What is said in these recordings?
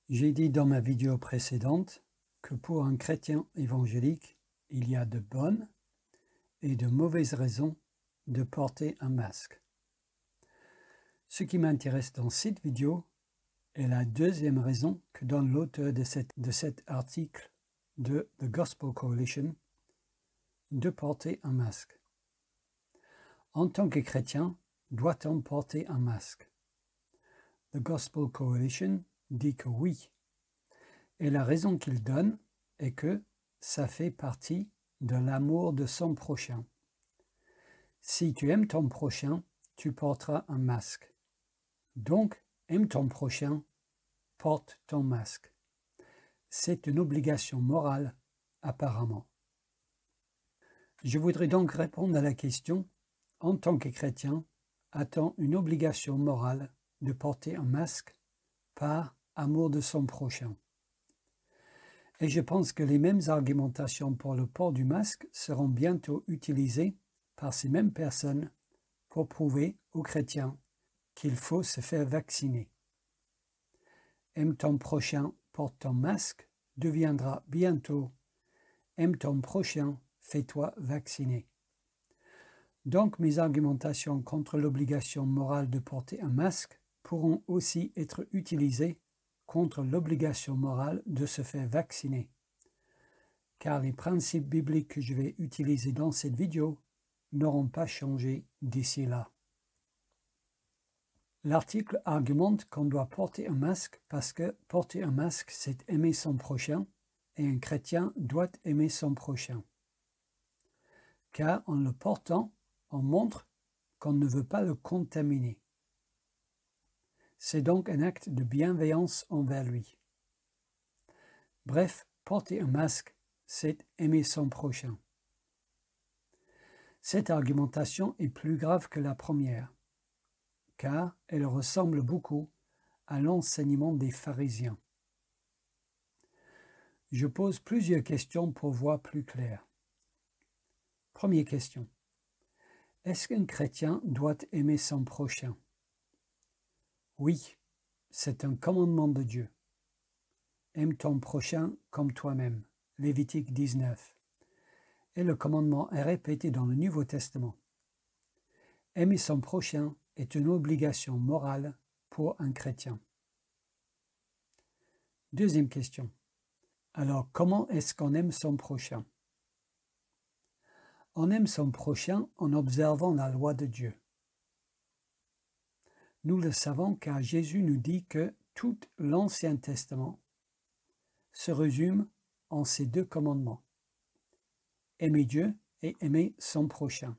J'ai dit dans ma vidéo précédente que pour un chrétien évangélique, il y a de bonnes et de mauvaises raisons de porter un masque. Ce qui m'intéresse dans cette vidéo est la deuxième raison que donne l'auteur de cet article de The Gospel Coalition de porter un masque. En tant que chrétien, doit-on porter un masque? The Gospel Coalition dit que oui. Et la raison qu'il donne est que ça fait partie de l'amour de son prochain. Si tu aimes ton prochain, tu porteras un masque. Donc, aime ton prochain, porte ton masque. C'est une obligation morale, apparemment. Je voudrais donc répondre à la question, en tant que chrétien, a-t-on une obligation morale de porter un masque par amour de son prochain? Et je pense que les mêmes argumentations pour le port du masque seront bientôt utilisées par ces mêmes personnes pour prouver aux chrétiens qu'il faut se faire vacciner. Aime ton prochain, porte ton masque deviendra bientôt aime ton prochain, fais-toi vacciner. Donc mes argumentations contre l'obligation morale de porter un masque pourront aussi être utilisées contre l'obligation morale de se faire vacciner. Car les principes bibliques que je vais utiliser dans cette vidéo n'auront pas changé d'ici là. L'article argumente qu'on doit porter un masque parce que porter un masque, c'est aimer son prochain et un chrétien doit aimer son prochain. Car en le portant, on montre qu'on ne veut pas le contaminer. C'est donc un acte de bienveillance envers lui. Bref, porter un masque, c'est aimer son prochain. Cette argumentation est plus grave que la première, car elle ressemble beaucoup à l'enseignement des pharisiens. Je pose plusieurs questions pour voir plus clair. Première question. Est-ce qu'un chrétien doit aimer son prochain? Oui, c'est un commandement de Dieu. Aime ton prochain comme toi-même. Lévitique 19. Et le commandement est répété dans le Nouveau Testament. Aimer son prochain est une obligation morale pour un chrétien. Deuxième question. Alors, comment est-ce qu'on aime son prochain? On aime son prochain en observant la loi de Dieu. Nous le savons car Jésus nous dit que tout l'Ancien Testament se résume en ces deux commandements. Aimer Dieu et aimer son prochain.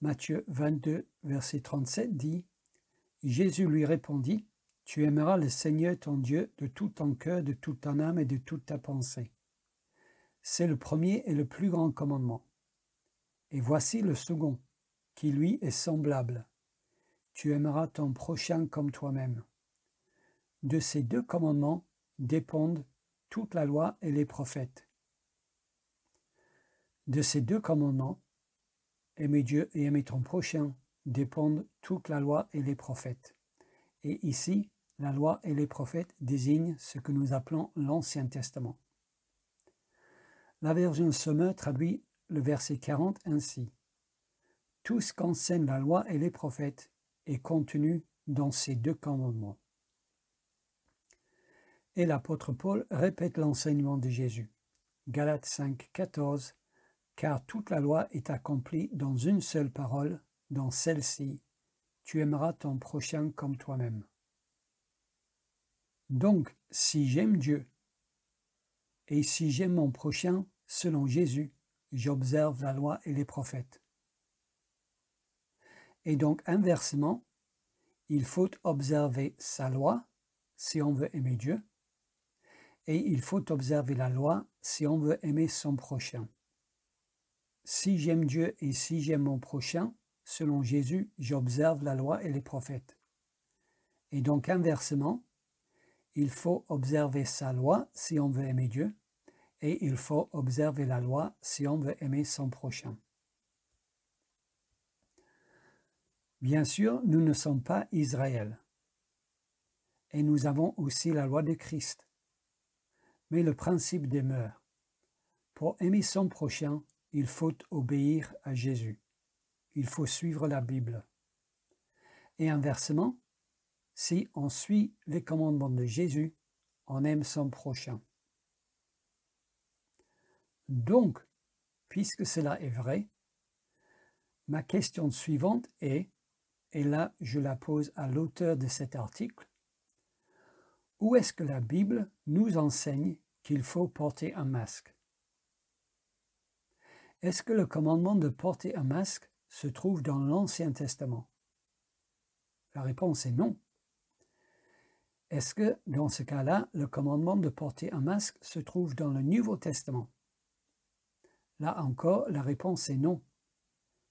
Matthieu 22, verset 37 dit « Jésus lui répondit, « Tu aimeras le Seigneur ton Dieu de tout ton cœur, de toute ton âme et de toute ta pensée. » C'est le premier et le plus grand commandement. Et voici le second, qui lui est semblable. Tu aimeras ton prochain comme toi-même. De ces deux commandements dépendent toute la loi et les prophètes. De ces deux commandements, aimer Dieu et aimer ton prochain, dépendent toute la loi et les prophètes. Et ici, la loi et les prophètes désignent ce que nous appelons l'Ancien Testament. La version Sommer traduit le verset 40 ainsi. Tout ce qu'enseignent la loi et les prophètes est contenu dans ces deux commandements. Et l'apôtre Paul répète l'enseignement de Jésus. Galates 5, 14. Car toute la loi est accomplie dans une seule parole, dans celle-ci, tu aimeras ton prochain comme toi-même. Donc, si j'aime Dieu et si j'aime mon prochain, selon Jésus, j'observe la loi et les prophètes. Et donc, inversement, il faut observer sa loi si on veut aimer Dieu, et il faut observer la loi si on veut aimer son prochain. Si j'aime Dieu et si j'aime mon prochain, selon Jésus, j'observe la loi et les prophètes. Et donc, inversement, il faut observer sa loi si on veut aimer Dieu, et il faut observer la loi si on veut aimer son prochain. Bien sûr, nous ne sommes pas Israël. et nous avons aussi la loi de Christ. Mais le principe demeure. Pour aimer son prochain, il faut obéir à Jésus. Il faut suivre la Bible. Et inversement, si on suit les commandements de Jésus, on aime son prochain. Donc, puisque cela est vrai, ma question suivante est, et là je la pose à l'auteur de cet article, où est-ce que la Bible nous enseigne qu'il faut porter un masque? Est-ce que le commandement de porter un masque se trouve dans l'Ancien Testament? La réponse est non. Est-ce que, dans ce cas-là, le commandement de porter un masque se trouve dans le Nouveau Testament? Là encore, la réponse est non.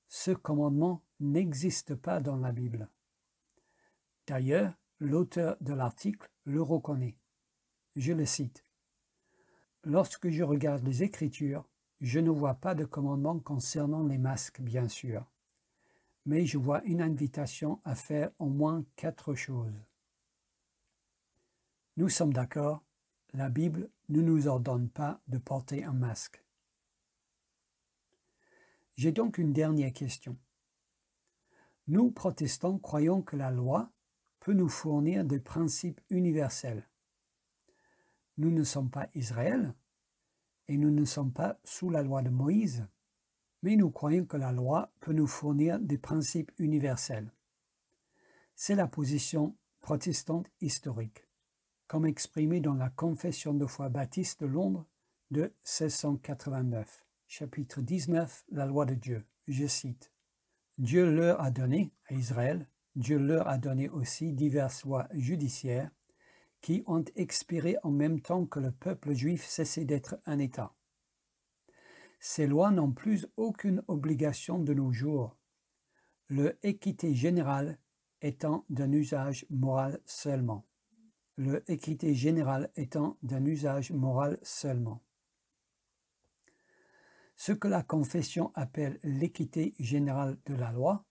Ce commandement n'existe pas dans la Bible. D'ailleurs, l'auteur de l'article le reconnaît. Je le cite. « Lorsque je regarde les Écritures, je ne vois pas de commandement concernant les masques, bien sûr, mais je vois une invitation à faire au moins 4 choses. Nous sommes d'accord, la Bible ne nous ordonne pas de porter un masque. J'ai donc une dernière question. Nous, protestants, croyons que la loi peut nous fournir des principes universels. Nous ne sommes pas Israël et nous ne sommes pas sous la loi de Moïse, mais nous croyons que la loi peut nous fournir des principes universels. C'est la position protestante historique, comme exprimée dans la Confession de foi baptiste de Londres de 1689, chapitre 19, la loi de Dieu. Je cite. « Dieu leur a donné, à Israël, Dieu leur a donné aussi diverses lois judiciaires qui ont expiré en même temps que le peuple juif cessait d'être un État. Ces lois n'ont plus aucune obligation de nos jours, leur équité générale étant d'un usage moral seulement. Leur équité générale étant d'un usage moral seulement. Ce que la Confession appelle l'équité générale de la loi,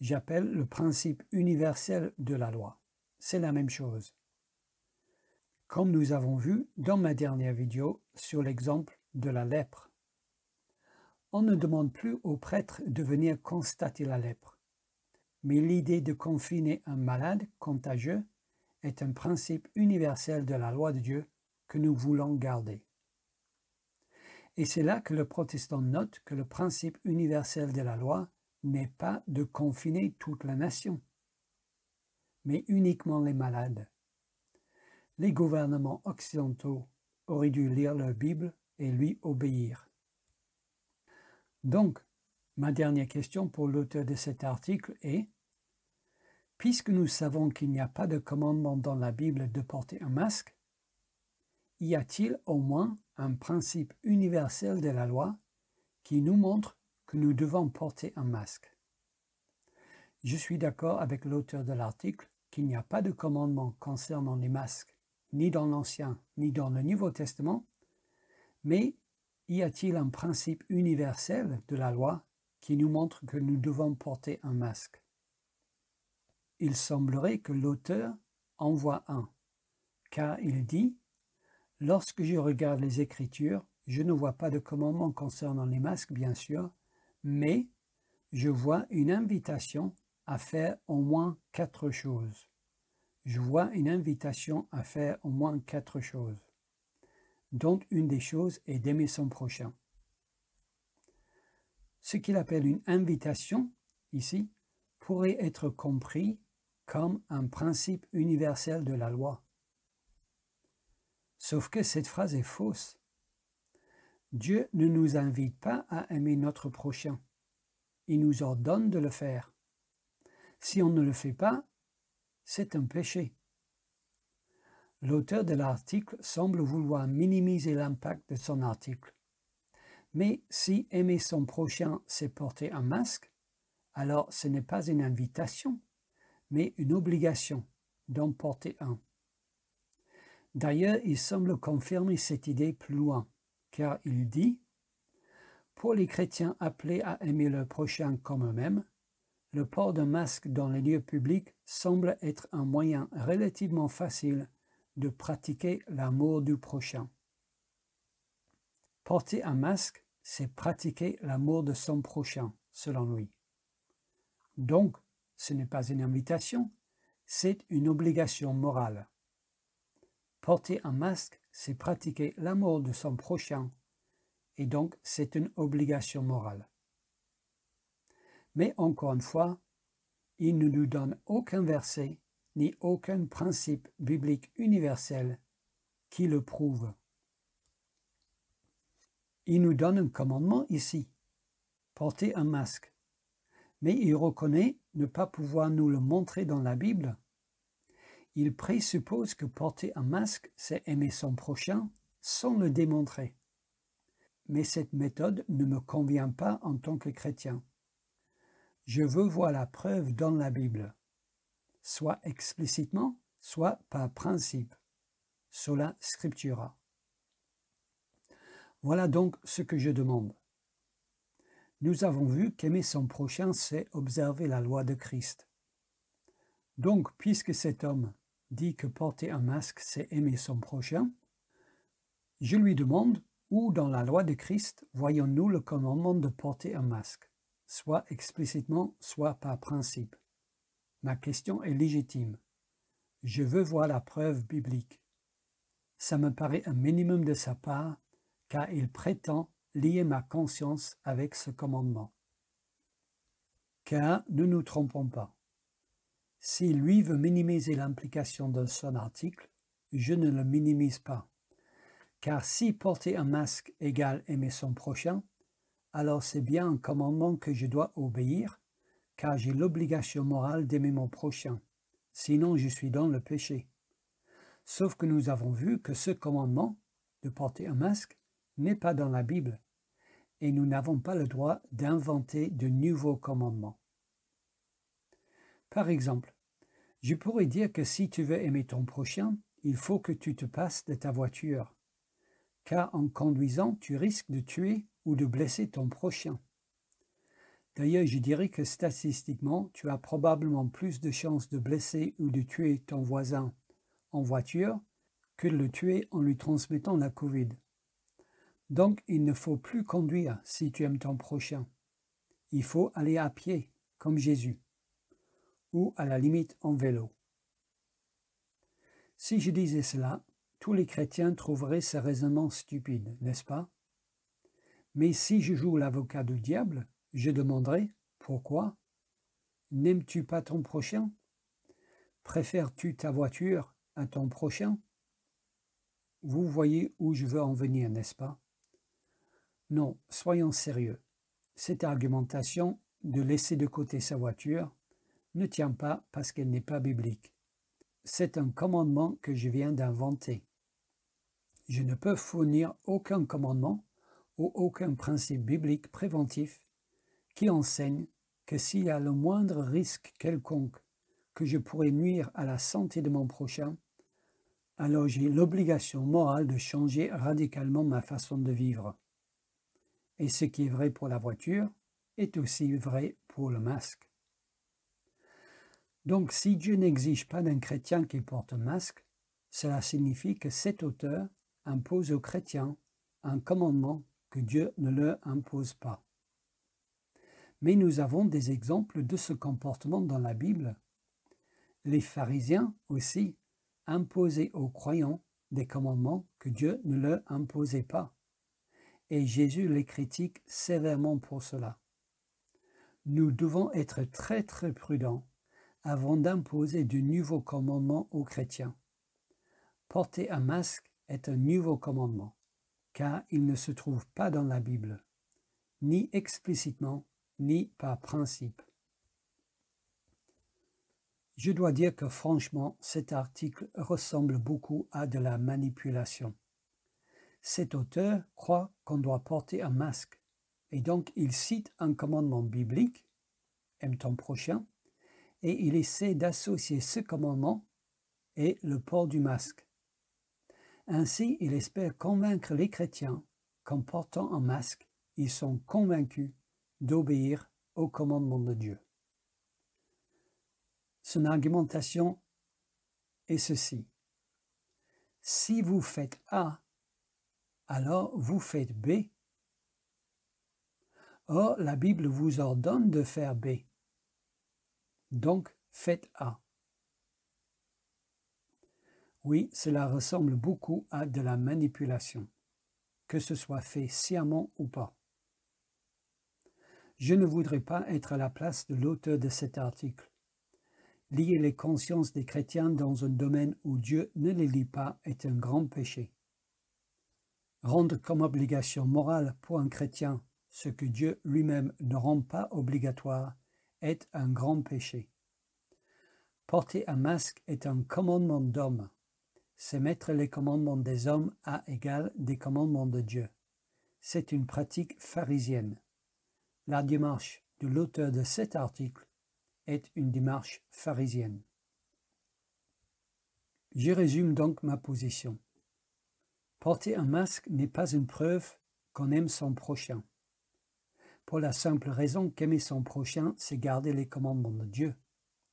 j'appelle le principe universel de la loi. C'est la même chose. Comme nous avons vu dans ma dernière vidéo sur l'exemple de la lèpre. On ne demande plus aux prêtres de venir constater la lèpre, mais l'idée de confiner un malade contagieux est un principe universel de la loi de Dieu que nous voulons garder. Et c'est là que le protestant note que le principe universel de la loi n'est pas de confiner toute la nation, mais uniquement les malades. Les gouvernements occidentaux auraient dû lire leur Bible et lui obéir. Donc, ma dernière question pour l'auteur de cet article est, puisque nous savons qu'il n'y a pas de commandement dans la Bible de porter un masque, y a-t-il au moins un principe universel de la loi qui nous montre que nous devons porter un masque? Je suis d'accord avec l'auteur de l'article qu'il n'y a pas de commandement concernant les masques, ni dans l'Ancien, ni dans le Nouveau Testament, mais y a-t-il un principe universel de la loi qui nous montre que nous devons porter un masque? Il semblerait que l'auteur en voit un, car il dit « Lorsque je regarde les Écritures, je ne vois pas de commandement concernant les masques, bien sûr, mais je vois une invitation à faire au moins 4 choses. Je vois une invitation à faire au moins 4 choses. Dont une des choses est d'aimer son prochain. » Ce qu'il appelle une invitation, ici, pourrait être compris comme un principe universel de la loi. Sauf que cette phrase est fausse. Dieu ne nous invite pas à aimer notre prochain. Il nous ordonne de le faire. Si on ne le fait pas, c'est un péché. L'auteur de l'article semble vouloir minimiser l'impact de son article. Mais si aimer son prochain, c'est porter un masque, alors ce n'est pas une invitation, mais une obligation d'en porter un. D'ailleurs, il semble confirmer cette idée plus loin, car il dit « Pour les chrétiens appelés à aimer leur prochain comme eux-mêmes, le port d'un masque dans les lieux publics semble être un moyen relativement facile de pratiquer l'amour du prochain. Porter un masque, c'est pratiquer l'amour de son prochain, selon lui. Donc, ce n'est pas une invitation, c'est une obligation morale. Porter un masque, c'est pratiquer l'amour de son prochain, et donc c'est une obligation morale. Mais encore une fois, il ne nous donne aucun verset ni aucun principe biblique universel qui le prouve. Il nous donne un commandement ici, porter un masque, mais il reconnaît ne pas pouvoir nous le montrer dans la Bible. Il présuppose que porter un masque, c'est aimer son prochain sans le démontrer. Mais cette méthode ne me convient pas en tant que chrétien. Je veux voir la preuve dans la Bible, soit explicitement, soit par principe, sola scriptura. Voilà donc ce que je demande. Nous avons vu qu'aimer son prochain, c'est observer la loi de Christ. Donc, puisque cet homme dit que porter un masque, c'est aimer son prochain, je lui demande où dans la loi de Christ voyons-nous le commandement de porter un masque, soit explicitement, soit par principe. Ma question est légitime. Je veux voir la preuve biblique. Ça me paraît un minimum de sa part, car il prétend lier ma conscience avec ce commandement. Car ne nous trompons pas. Si lui veut minimiser l'implication de son article, je ne le minimise pas. Car si porter un masque égale aimer son prochain, alors c'est bien un commandement que je dois obéir, car j'ai l'obligation morale d'aimer mon prochain. Sinon, je suis dans le péché. Sauf que nous avons vu que ce commandement, de porter un masque, n'est pas dans la Bible, et nous n'avons pas le droit d'inventer de nouveaux commandements. Par exemple, je pourrais dire que si tu veux aimer ton prochain, il faut que tu te passes de ta voiture, car en conduisant, tu risques de tuer ou de blesser ton prochain. D'ailleurs, je dirais que statistiquement, tu as probablement plus de chances de blesser ou de tuer ton voisin en voiture que de le tuer en lui transmettant la Covid. Donc, il ne faut plus conduire si tu aimes ton prochain. Il faut aller à pied, comme Jésus, ou à la limite en vélo. Si je disais cela, tous les chrétiens trouveraient ce raisonnement stupide, n'est-ce pas? Mais si je joue l'avocat du diable, je demanderai pourquoi? N'aimes-tu pas ton prochain? Préfères-tu ta voiture à ton prochain? Vous voyez où je veux en venir, n'est-ce pas? Non, soyons sérieux. Cette argumentation de laisser de côté sa voiture ne tient pas parce qu'elle n'est pas biblique. C'est un commandement que je viens d'inventer. Je ne peux fournir aucun commandement ou aucun principe biblique préventif qui enseigne que s'il y a le moindre risque quelconque que je pourrais nuire à la santé de mon prochain, alors j'ai l'obligation morale de changer radicalement ma façon de vivre. Et ce qui est vrai pour la voiture est aussi vrai pour le masque. Donc si Dieu n'exige pas d'un chrétien qu'il porte un masque, cela signifie que cet auteur impose aux chrétiens un commandement que Dieu ne leur impose pas. Mais nous avons des exemples de ce comportement dans la Bible. Les pharisiens aussi imposaient aux croyants des commandements que Dieu ne leur imposait pas. Et Jésus les critique sévèrement pour cela. Nous devons être très prudents avant d'imposer de nouveaux commandements aux chrétiens. Porter un masque est un nouveau commandement, car il ne se trouve pas dans la Bible, ni explicitement, ni par principe. Je dois dire que franchement, cet article ressemble beaucoup à de la manipulation. Cet auteur croit qu'on doit porter un masque, et donc il cite un commandement biblique, aime ton prochain, et il essaie d'associer ce commandement et le port du masque. Ainsi, il espère convaincre les chrétiens qu'en portant un masque, ils sont convaincus d'obéir au commandement de Dieu. Son argumentation est ceci. Si vous faites A, alors vous faites B. Or, la Bible vous ordonne de faire B. Donc, faites A. Oui, cela ressemble beaucoup à de la manipulation, que ce soit fait sciemment ou pas. Je ne voudrais pas être à la place de l'auteur de cet article. Lier les consciences des chrétiens dans un domaine où Dieu ne les lie pas est un grand péché. Rendre comme obligation morale pour un chrétien ce que Dieu lui-même ne rend pas obligatoire est un grand péché. Porter un masque est un commandement d'homme. C'est mettre les commandements des hommes à égal des commandements de Dieu. C'est une pratique pharisienne. La démarche de l'auteur de cet article est une démarche pharisienne. Je résume donc ma position. Porter un masque n'est pas une preuve qu'on aime son prochain. Pour la simple raison qu'aimer son prochain, c'est garder les commandements de Dieu.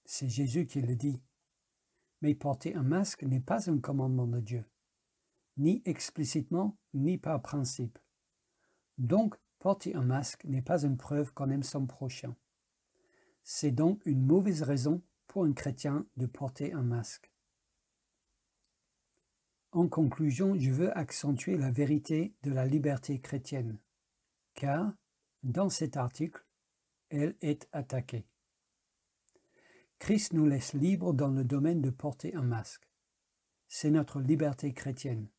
C'est Jésus qui le dit. Mais porter un masque n'est pas un commandement de Dieu, ni explicitement, ni par principe. Donc, porter un masque n'est pas une preuve qu'on aime son prochain. C'est donc une mauvaise raison pour un chrétien de porter un masque. En conclusion, je veux accentuer la vérité de la liberté chrétienne, car, dans cet article, elle est attaquée. Christ nous laisse libres dans le domaine de porter un masque. C'est notre liberté chrétienne.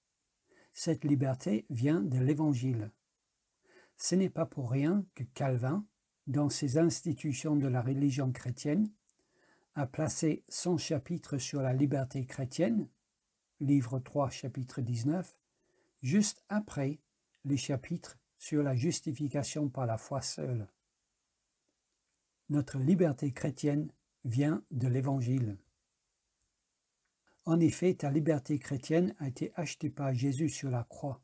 Cette liberté vient de l'Évangile. Ce n'est pas pour rien que Calvin, dans ses institutions de la religion chrétienne, a placé son chapitre sur la liberté chrétienne, livre 3, chapitre 19, juste après les chapitres sur la justification par la foi seule. Notre liberté chrétienne vient de l'Évangile. En effet, ta liberté chrétienne a été achetée par Jésus sur la croix,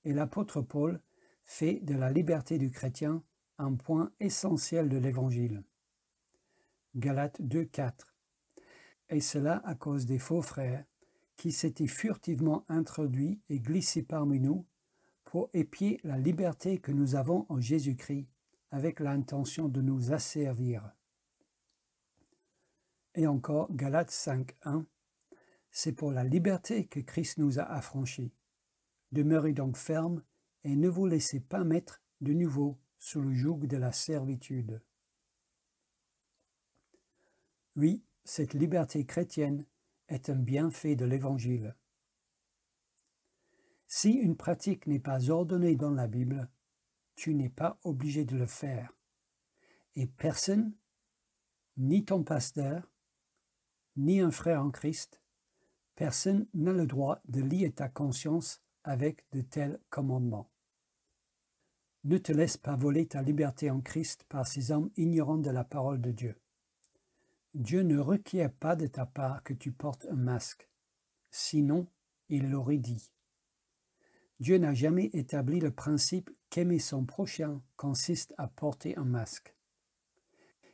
et l'apôtre Paul fait de la liberté du chrétien un point essentiel de l'Évangile. Galates 2,4. Et cela à cause des faux frères qui s'étaient furtivement introduits et glissés parmi nous pour épier la liberté que nous avons en Jésus-Christ avec l'intention de nous asservir. Et encore Galates 5,1. C'est pour la liberté que Christ nous a affranchis. Demeurez donc fermes et ne vous laissez pas mettre de nouveau sous le joug de la servitude. Oui, cette liberté chrétienne est un bienfait de l'Évangile. Si une pratique n'est pas ordonnée dans la Bible, tu n'es pas obligé de le faire. Et personne, ni ton pasteur, ni un frère en Christ, personne n'a le droit de lier ta conscience avec de tels commandements. Ne te laisse pas voler ta liberté en Christ par ces hommes ignorants de la parole de Dieu. Dieu ne requiert pas de ta part que tu portes un masque, sinon il l'aurait dit. Dieu n'a jamais établi le principe qu'aimer son prochain consiste à porter un masque.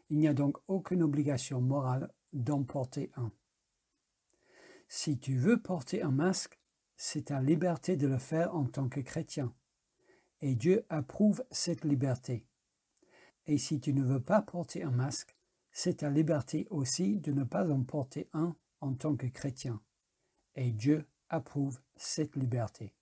Il n'y a donc aucune obligation morale d'en porter un. Si tu veux porter un masque, c'est ta liberté de le faire en tant que chrétien. Et Dieu approuve cette liberté. Et si tu ne veux pas porter un masque, c'est ta liberté aussi de ne pas en porter un en tant que chrétien. Et Dieu approuve cette liberté.